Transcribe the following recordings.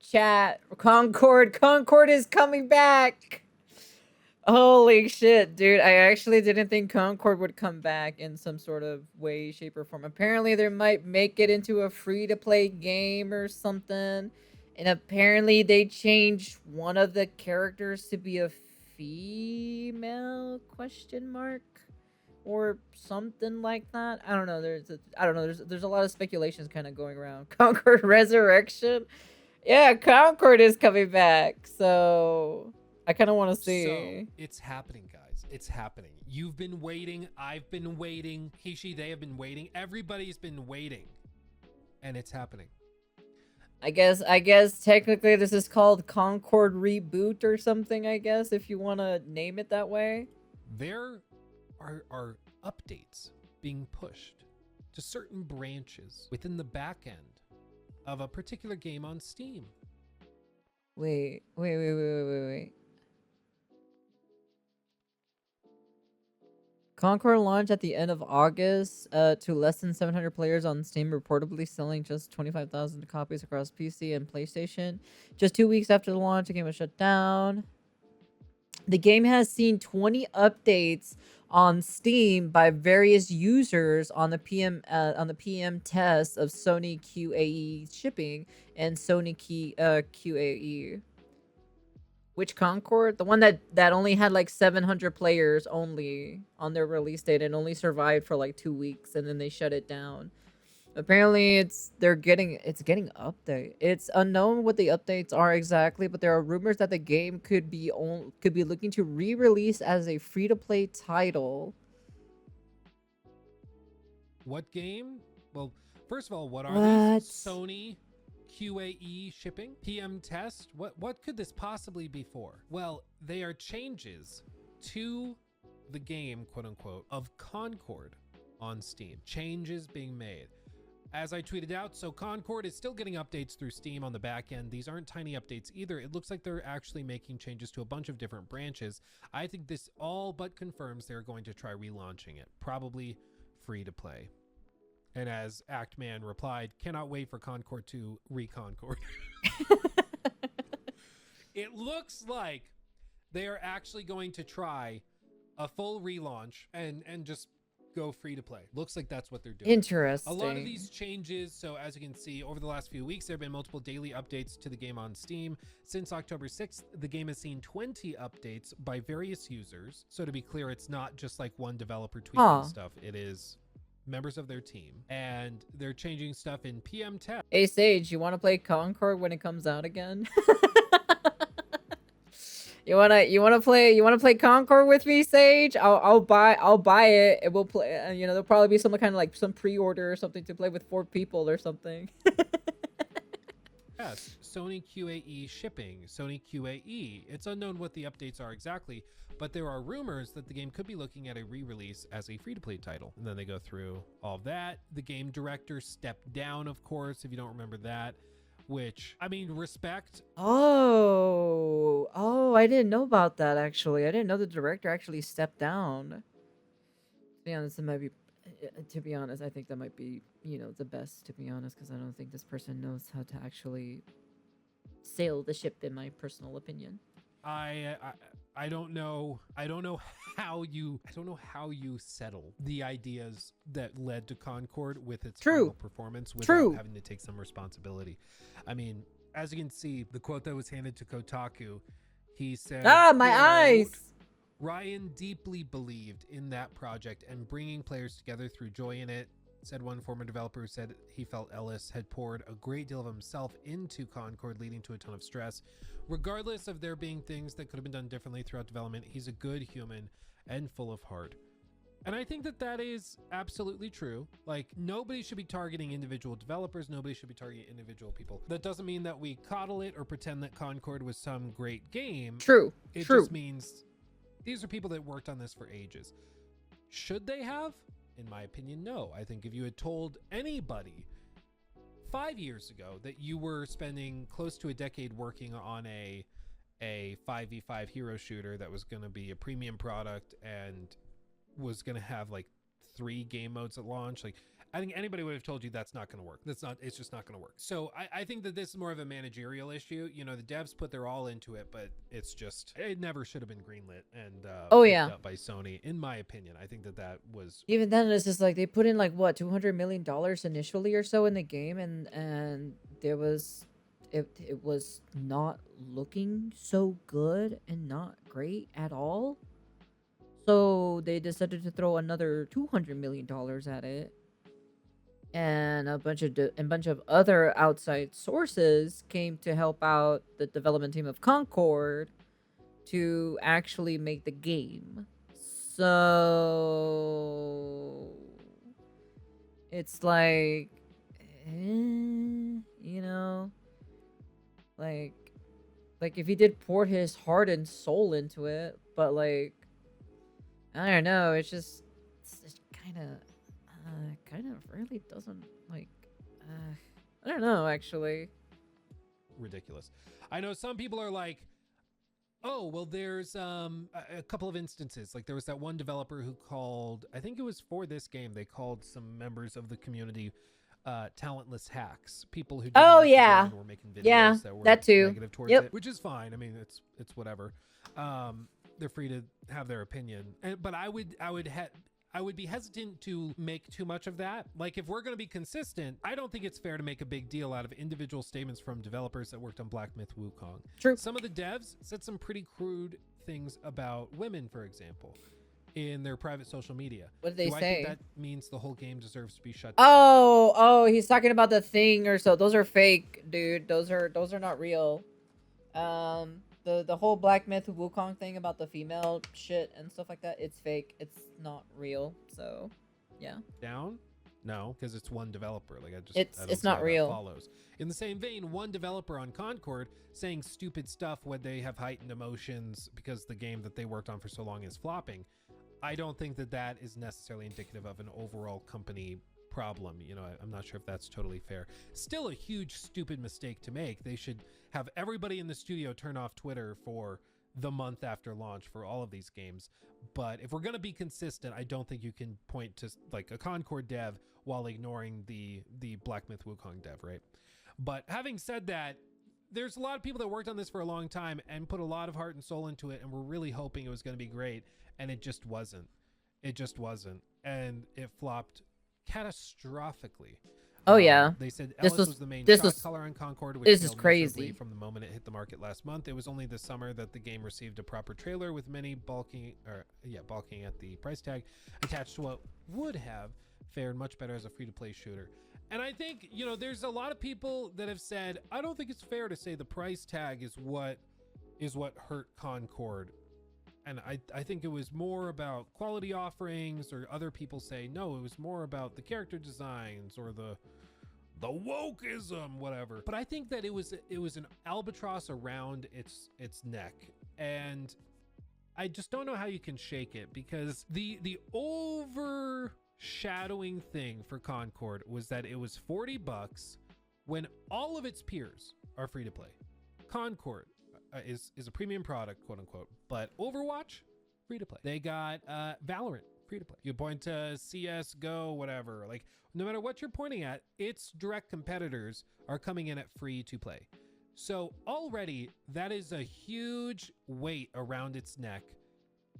Chat. Concord is coming back. Holy shit, dude. I actually didn't think Concord would come back in some sort of way, shape, or form. Apparently, they might make it into a free-to-play game or something. And apparently, they changed one of the characters to be a female, question mark? Or something like that. I don't know. I don't know. There's a lot of speculations kind of going around. Concord Resurrection? Yeah, Concord is coming back. So I kind of want to see. So it's happening, guys. It's happening. You've been waiting. I've been waiting. They have been waiting. Everybody's been waiting. And it's happening. I guess technically this is called Concord Reboot or something, I guess, if you want to name it that way. There are updates being pushed to certain branches within the back end of a particular game on Steam. Wait. Concord launched at the end of August to less than 700 players on Steam, reportedly selling just 25,000 copies across PC and PlayStation. Just 2 weeks after the launch, the game was shut down. The game has seen 20 updates on Steam by various users on the PM test of Sony QAE shipping and Sony QAE. Which Concord? The one that only had like 700 players only on their release date and only survived for like 2 weeks and then they shut it down. Apparently it's getting update. It's unknown what the updates are exactly, but there are rumors that the game could be looking to re-release as a free-to-play title. What game? Well, first of all, what are these? Sony QAE shipping? PM test? What could this possibly be for? Well, they are changes to the game, quote unquote, of Concord on Steam. Changes being made. As I tweeted out, so Concord is still getting updates through Steam on the back end. These aren't tiny updates either. It looks like they're actually making changes to a bunch of different branches. I think this all but confirms they're going to try relaunching it, probably free to play. And as Actman replied, cannot wait for Concord to re-Concord. It looks like they are actually going to try a full relaunch and just go free to play. Looks like that's what they're doing. Interesting. A lot of these changes, so as you can see, over the last few weeks, there have been multiple daily updates to the game on Steam. Since October 6th, the game has seen 20 updates by various users. So to be clear, it's not just like one developer tweaking stuff. It is members of their team, and they're changing stuff in PM test. Hey Sage, you want to play Concord when it comes out again? You wanna play Concord with me, Sage? I'll buy it. It will play. You know, there'll probably be some kind of like some pre-order or something to play with 4 people or something. Yes, Sony QAE shipping, Sony QAE. It's unknown what the updates are exactly, but there are rumors that the game could be looking at a re-release as a free-to-play title. And then they go through all of that. The game director stepped down, of course, if you don't remember that. Which, I mean, respect. Oh, I didn't know about that, actually. I didn't know the director actually stepped down. To be honest, I think that might be, you know, the best, to be honest, because I don't think this person knows how to actually sail the ship, in my personal opinion. I don't know how you settle the ideas that led to Concord with its final performance without having to take some responsibility. I mean, as you can see, the quote that was handed to Kotaku, he said, my eyes! Ryan deeply believed in that project and bringing players together through joy in it, said one former developer who said he felt Ellis had poured a great deal of himself into Concord, leading to a ton of stress. Regardless of there being things that could have been done differently throughout development, he's a good human and full of heart. And I think that is absolutely true. Like, nobody should be targeting individual developers. Nobody should be targeting individual people. That doesn't mean that we coddle it or pretend that Concord was some great game. It just means these are people that worked on this for ages. Should they have? In my opinion, no. I think if you had told anybody 5 years ago that you were spending close to a decade working on a 5v5 hero shooter that was going to be a premium product and was going to have like 3 game modes at launch, like I think anybody would have told you that's not going to work. It's just not going to work. So I think that this is more of a managerial issue. You know, the devs put their all into it, but it never should have been greenlit and Oh picked yeah. up by Sony, in my opinion. I think that was. Even then, it's just like they put in like what $200 million initially or so in the game, and there was, it was not looking so good and not great at all. So they decided to throw another $200 million at it, and a bunch of other outside sources came to help out the development team of Concord to actually make the game. So it's like, you know, like if he did pour his heart and soul into it, but like, I don't know, it's just kind of really doesn't like, I don't know actually. Ridiculous. I know some people are like, oh, well, there's a couple of instances. Like there was that one developer who called, I think it was for this game, they called some members of the community talentless hacks, people who didn't Oh like the game yeah, and were making videos yeah, that were that too. negative towards Yep. it, which is fine. I mean, it's whatever. They're free to have their opinion, but I would be hesitant to make too much of that. Like if we're going to be consistent, I don't think it's fair to make a big deal out of individual statements from developers that worked on Black Myth Wukong. True. Some of the devs said some pretty crude things about women, for example, in their private social media. What did they Do I say? think that means the whole game deserves to be shut down? Oh, he's talking about the thing or so. Those are fake, dude. Those are not real. The whole Black Myth Wukong thing about the female shit and stuff like that, it's fake. It's not real. So, yeah. Down? No, because it's one developer. Like I don't It's see not how that real. follows. In the same vein, one developer on Concord saying stupid stuff when they have heightened emotions because the game that they worked on for so long is flopping. I don't think that is necessarily indicative of an overall company problem. You know, I'm not sure if that's totally fair. Still a huge stupid mistake to make. They should have everybody in the studio turn off Twitter for the month after launch for all of these games. But if we're going to be consistent, I don't think you can point to like a Concord dev while ignoring the Black Myth Wukong dev, right? But having said that, there's a lot of people that worked on this for a long time and put a lot of heart and soul into it and were really hoping it was going to be great, and it just wasn't. And it flopped catastrophically. Oh yeah. They said This Ellis was- was the main this shot was- caller on Concord, which this is failed miserably crazy. from the moment it hit the market last month. It was only this summer that the game received a proper trailer with many balking at the price tag attached to what would have fared much better as a free-to-play shooter. And I think, you know, there's a lot of people that have said, I don't think it's fair to say the price tag is what hurt Concord. And I think it was more about quality offerings, or other people say, no, it was more about the character designs or the wokeism, whatever. But I think that it was an albatross around its neck. And I just don't know how you can shake it, because the overshadowing thing for Concord was that it was $40 when all of its peers are free to play. Concord is a premium product, quote unquote, but Overwatch, free to play. They got Valorant, free to play. You point to CS:GO, whatever, like no matter what you're pointing at, its direct competitors are coming in at free to play. So already that is a huge weight around its neck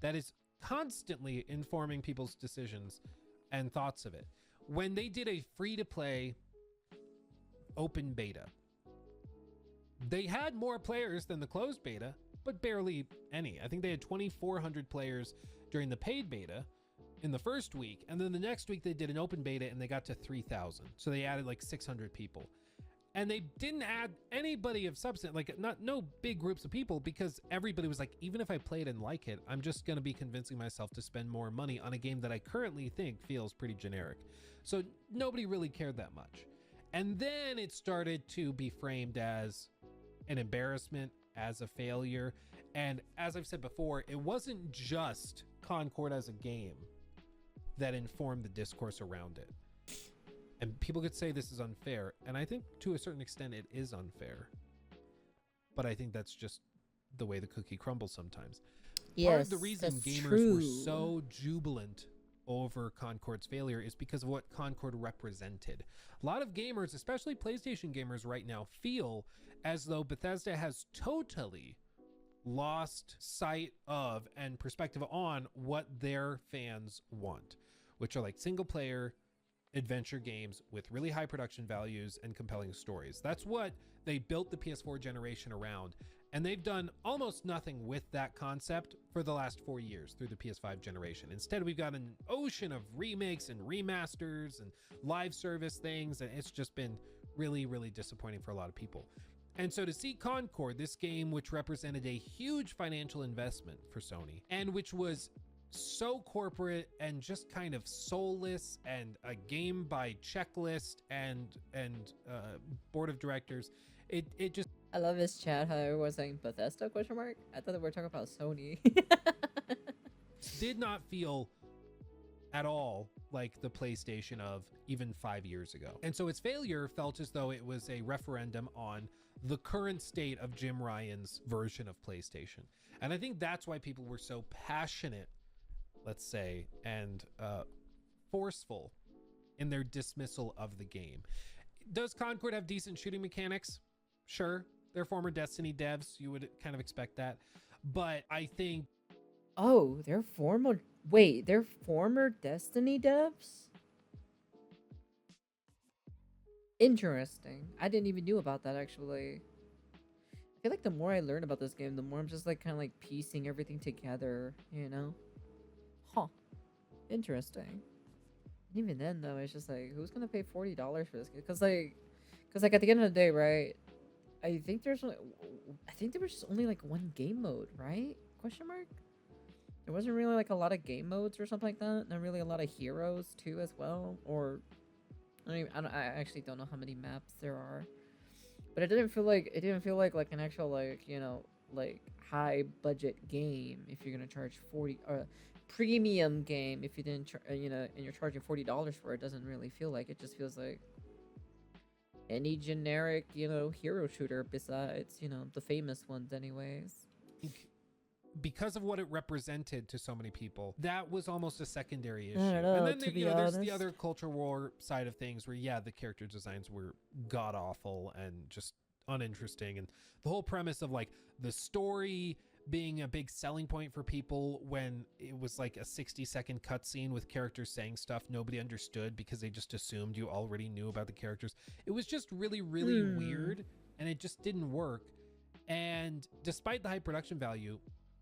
that is constantly informing people's decisions and thoughts of it. When they did a free to play open beta, they had more players than the closed beta, but barely any. I think they had 2,400 players during the paid beta in the first week, and then the next week they did an open beta and they got to 3,000. So they added like 600 people. And they didn't add anybody of substance, like no big groups of people, because everybody was like, even if I played and like it, I'm just going to be convincing myself to spend more money on a game that I currently think feels pretty generic. So nobody really cared that much. And then it started to be framed as an embarrassment, as a failure. And as I've said before, it wasn't just Concord as a game that informed the discourse around it. And people could say this is unfair, and I think to a certain extent it is unfair. But I think that's just the way the cookie crumbles sometimes. Yes, Part of the reason that's gamers true. were so jubilant over Concord's failure is because of what Concord represented. A lot of gamers, especially PlayStation gamers right now, feel as though Bethesda has totally lost sight of and perspective on what their fans want, which are like single player adventure games with really high production values and compelling stories. That's what they built the PS4 generation around, and they've done almost nothing with that concept for the last 4 years through the PS5 generation. Instead, we've got an ocean of remakes and remasters and live service things, and it's just been really, really disappointing for a lot of people. And so to see Concord, this game which represented a huge financial investment for Sony, and which was so corporate and just kind of soulless and a game by checklist and board of directors, it just I love his chat how everyone's saying Bethesda question mark. I thought that we were talking about Sony. did not feel at all like the PlayStation of even 5 years ago. And so its failure felt as though it was a referendum on the current state of Jim Ryan's version of PlayStation. And I think that's why people were so passionate, let's say, and forceful in their dismissal of the game. Does Concord have decent shooting mechanics? Sure. They're former Destiny devs. You would kind of expect that. But I think... Oh, they're former... Wait, they're former Destiny devs? Interesting. I didn't even knew about that, actually. I feel like the more I learn about this game, the more I'm just like kind of like piecing everything together, you know? Huh. Interesting. And even then, though, it's just like, who's gonna pay $40 for this game? Because like at the end of the day, right? I think there was just only like one game mode, right? Question mark. There wasn't really like a lot of game modes or something like that. Not really a lot of heroes too, as well. Or I actually don't know how many maps there are. But it didn't feel like an actual like, you know, like high budget game if you're gonna charge 40 or premium game if you didn't you know, and you're charging $40 for it. Doesn't really feel like it. Just feels like any generic, you know, hero shooter besides, you know, the famous ones anyways. Because of what it represented to so many people, that was almost a secondary issue. I don't know, And then to be there's the honest. other culture war side of things where, yeah, the character designs were god awful and just uninteresting. And the whole premise of like the story being a big selling point for people when it was like a 60-second cutscene with characters saying stuff nobody understood because they just assumed you already knew about the characters. It was just really, really weird, and it just didn't work. And despite the high production value,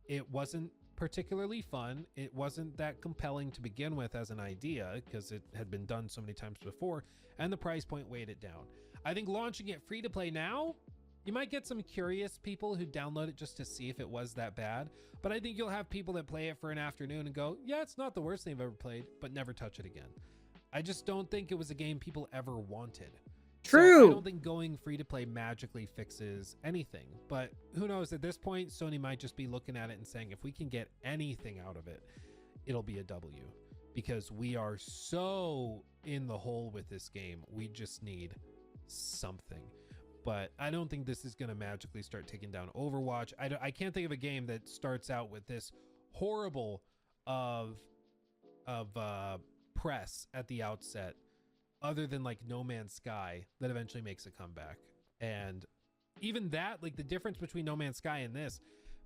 it wasn't particularly fun. It wasn't that compelling to begin with as an idea because it had been done so many times before, and the price point weighed it down. I think launching it free to play now, you might get some curious people who download it just to see if it was that bad, but I think you'll have people that play it for an afternoon and go, yeah, it's not the worst thing I've ever played, but never touch it again. I just don't think it was a game people ever wanted. True. So I don't think going free to play magically fixes anything, but who knows, at this point, Sony might just be looking at it and saying, if we can get anything out of it, it'll be a W, because we are so in the hole with this game. We just need something. But I don't think this is going to magically start taking down Overwatch. I can't think of a game that starts out with this horrible of press at the outset, other than like No Man's Sky, that eventually makes a comeback. And even that, like the difference between No Man's Sky and this,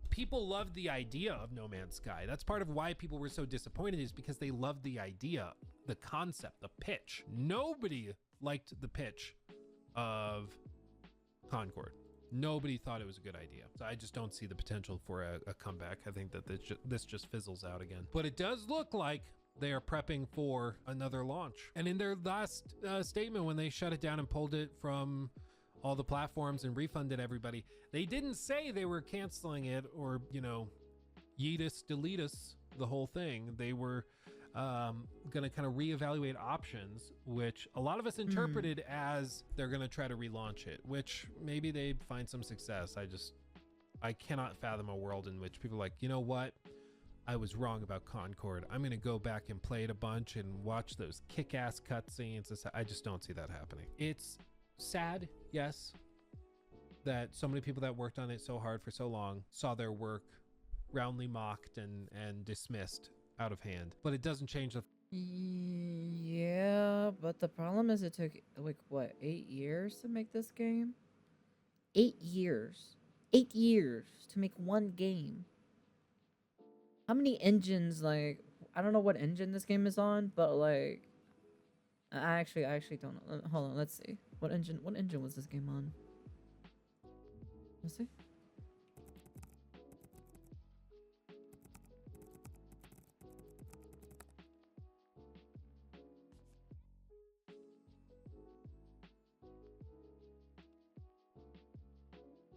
people loved the idea of No Man's Sky. That's part of why people were so disappointed, is because they loved the idea, the concept, the pitch. Nobody liked the pitch of Concord. Nobody thought it was a good idea. So I just don't see the potential for a comeback. I think that this just fizzles out again. But it does look like they are prepping for another launch. And in their last statement, when they shut it down and pulled it from all the platforms and refunded everybody, they didn't say they were canceling it or, you know, yeet us, delete us, the whole thing. They were going to kind of reevaluate options, which a lot of us interpreted as they're going to try to relaunch it, which maybe they find some success. I cannot fathom a world in which people are like, you know what? I was wrong about Concord. I'm going to go back and play it a bunch and watch those kick-ass cutscenes. I just don't see that happening. It's sad, yes, that so many people that worked on it so hard for so long saw their work roundly mocked and dismissed out of hand. But it doesn't change the Yeah, but the problem is it took like what, 8 years to make this game? 8 years. 8 years to make one game. How many engines, like, I don't know what engine this game is on, but like, I actually don't know. Hold on, let's see. What engine was this game on? Let's see.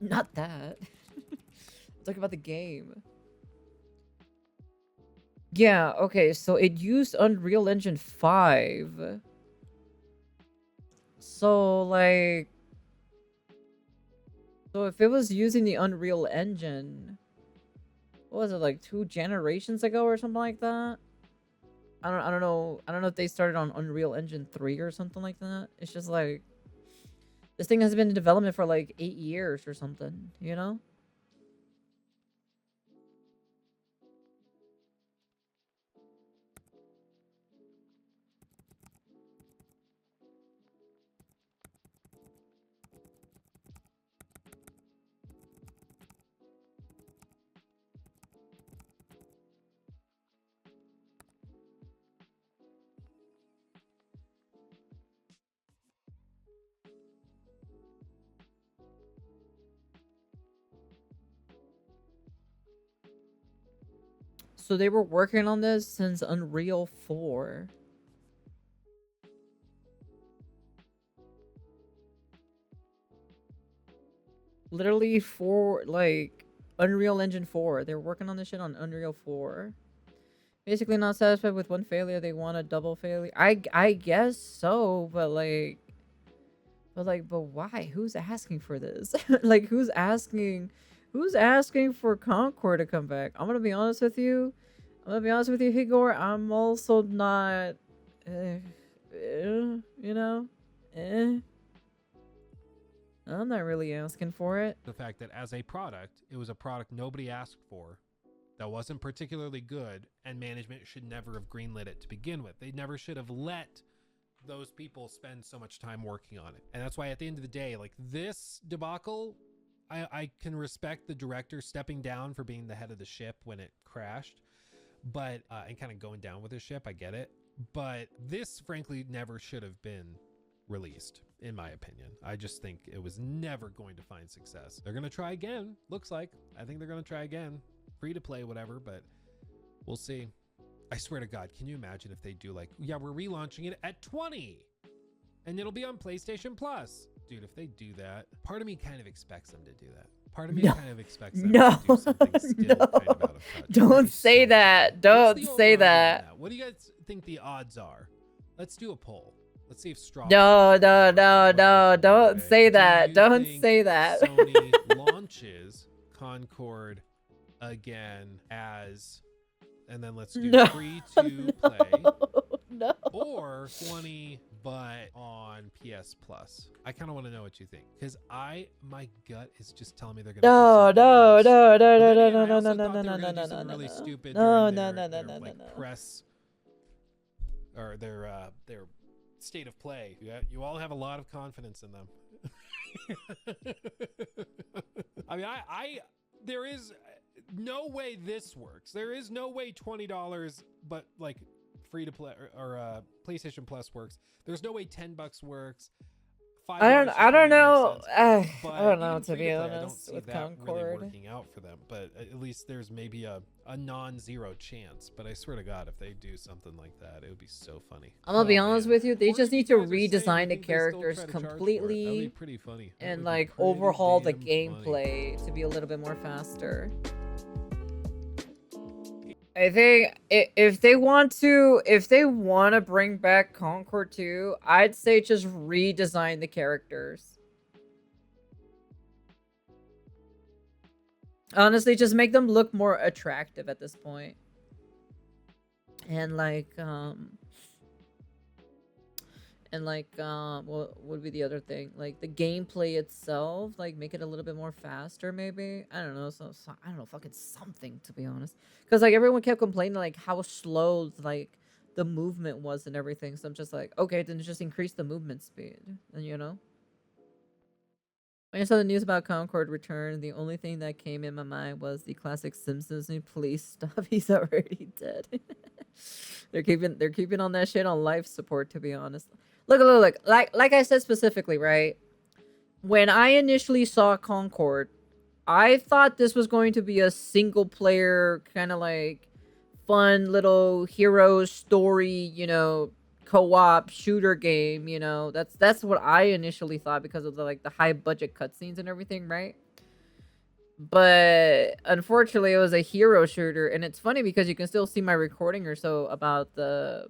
Not that. I'm talking about the game. Yeah, okay, so it used Unreal Engine 5. So, like... So if it was using the Unreal Engine... What was it, like 2 generations ago or something like that? I don't know. I don't know if they started on Unreal Engine 3 or something like that. It's just like... This thing has been in development for like 8 years or something, you know? So they were working on this since Unreal 4. Literally for like Unreal Engine 4. They were working on this shit on Unreal 4. Basically not satisfied with one failure, they want a double failure. I guess so, but why? Who's asking for this? Like who's asking for Concord to come back? I'm gonna be honest with you. Higor. I'm also not you know? I'm not really asking for it. The fact that as a product, it was a product nobody asked for, that wasn't particularly good, and management should never have greenlit it to begin with. They never should have let those people spend so much time working on it. And that's why at the end of the day, like this debacle, I can respect the director stepping down for being the head of the ship when it crashed, but and kind of going down with the ship. I get it. But this frankly never should have been released, in my opinion. I just think it was never going to find success. They're going to try again. Looks like. I think they're going to try again. Free to play, whatever, but we'll see. I swear to God, can you imagine if they do like, yeah, we're relaunching it at 20 and it'll be on PlayStation Plus. Dude, if they do that, part of me kind of expects them to do that. Part of me kind of expects them to do something still kind of out of touch. Don't say that. Don't say that. What do you guys think the odds are? Let's do a poll. Let's see if Straw. No. Don't say that. Don't say that. Sony launches Concord again as, and then let's do free to play. No. Or 20 but on PS Plus. I kind of want to know what you think, because my gut is just telling me they're gonna No. really stupid press or their state of play. You all have a lot of confidence in them. I mean, there is no way this works. There is no way $20 but like free to play or PlayStation Plus works. There's no way $10 works. I don't know. I don't know, to be I honest, don't with see that Concord. really working out for them, but at least there's maybe a non-zero chance. But I swear to God, if they do something like that, it would be so funny. I'm gonna be honest with you, they Or just if need you to guys are saying you redesign the think they still characters try to charge for it, that'd completely be pretty funny. That and would be like pretty overhaul the damn funny. gameplay to be a little bit more faster. I think if they want to bring back Concord 2, I'd say just redesign the characters. Honestly, just make them look more attractive at this point. And what would be the other thing? Like the gameplay itself, like make it a little bit more faster, maybe. I don't know. So I don't know, fucking something, to be honest. Because like everyone kept complaining like how slow like the movement was and everything. So I'm just like, okay, then just increase the movement speed, and When I saw the news about Concord return, the only thing that came in my mind was the classic Simpsons and police stuff. He's already dead. they're keeping on that shit on life support, to be honest. Look. Like I said specifically, right? When I initially saw Concord, I thought this was going to be a single player kind of like fun little hero story, co-op shooter game, that's what I initially thought because of the high budget cutscenes and everything, right? But unfortunately it was a hero shooter, and it's funny because you can still see my recording or so about the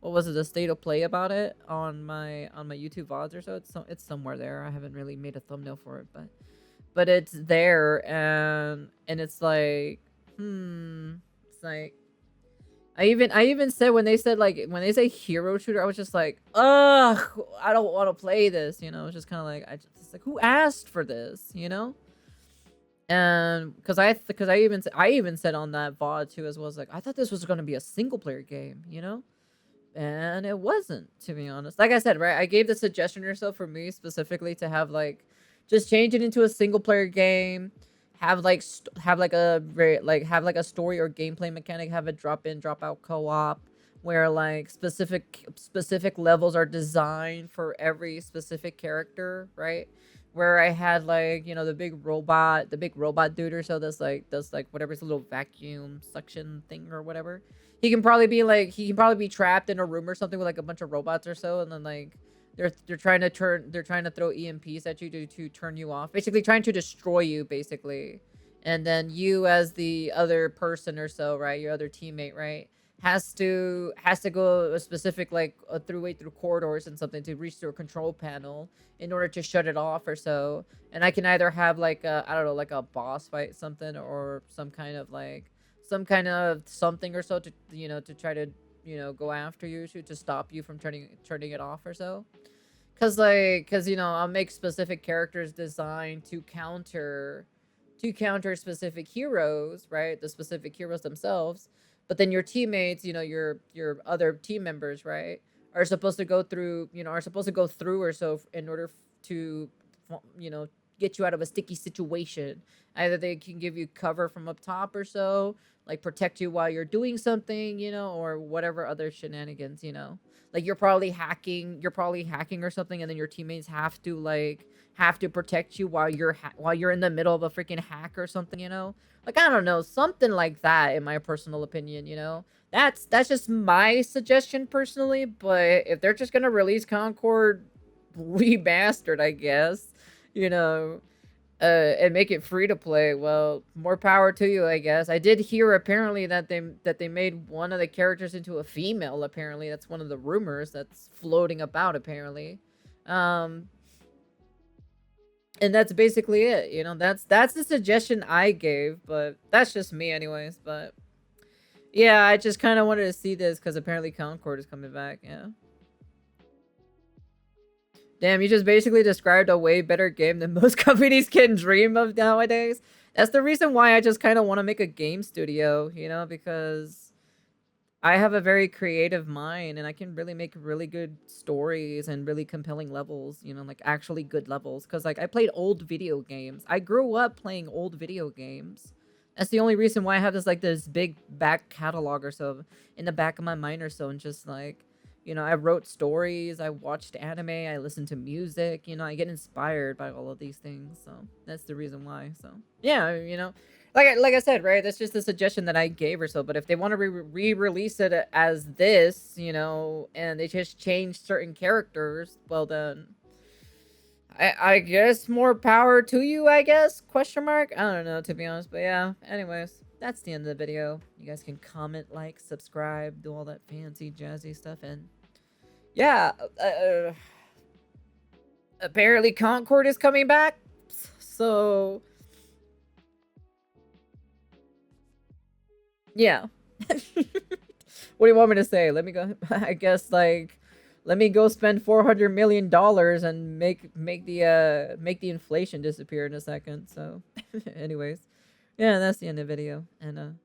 the state of play about it on my YouTube Vods or so. It's somewhere there. I haven't really made a thumbnail for it, but it's there, and it's like, it's like I even said when they say hero shooter, I was just like, ugh, I don't want to play this. It's just kind of like it's like, who asked for this, And because I even said on that VOD too as well, as like, I thought this was going to be a single player game, and it wasn't, to be honest. Like I said, right, I gave the suggestion or so for me specifically to have just change it into a single player game, have a story or gameplay mechanic, have a drop in drop out co-op where specific levels are designed for every specific character, right? Where I had the big robot dude or so does whatever his little vacuum suction thing or whatever. He can probably be trapped in a room or something with a bunch of robots or so, and then they're trying to throw EMPs at you to turn you off, basically trying to destroy you, basically. And then you, as the other person or so, right, your other teammate, right, has to go a specific through corridors and something to reach to a control panel in order to shut it off or so. And I can either have I don't know, a boss fight something, or some kind of something or so to try to go after you to stop you from turning it off or so. Cause I'll make specific characters designed to counter specific heroes, right? The specific heroes themselves. But then your teammates, your other team members, right, are supposed to go through or so in order to get you out of a sticky situation. Either they can give you cover from up top or so, protect you while you're doing something, or whatever other shenanigans, you're probably hacking or something, and then your teammates have to protect you while you're in the middle of a freaking hack or something, I don't know, something like that, in my personal opinion. That's just my suggestion personally. But if they're just gonna release Concord remastered, I guess, and make it free to play, well, more power to you, I guess. I did hear apparently that they made one of the characters into a female. Apparently, that's one of the rumors that's floating about. Apparently, and that's basically it. That's the suggestion I gave, but that's just me, anyways. But yeah, I just kind of wanted to see this because apparently Concord is coming back. Yeah. Damn, you just basically described a way better game than most companies can dream of nowadays. That's the reason why I just kind of want to make a game studio, because I have a very creative mind and I can really make really good stories and really compelling levels, actually good levels. Because, I played old video games. I grew up playing old video games. That's the only reason why I have this big back catalog or so in the back of my mind or so. And just I wrote stories, I watched anime, I listened to music, I get inspired by all of these things. So that's the reason why. So yeah, like I said, right, that's just a suggestion that I gave or so. But if they want to re-release it as this, and they just change certain characters, well then I guess more power to you, I guess, question mark. I don't know, to be honest. But yeah, anyways, that's the end of the video. You guys can comment, subscribe, do all that fancy jazzy stuff. And yeah, apparently Concord is coming back. So yeah. What do you want me to say? Let me go. I guess let me go spend $400 million and make the inflation disappear in a second. So anyways, yeah, that's the end of the video. And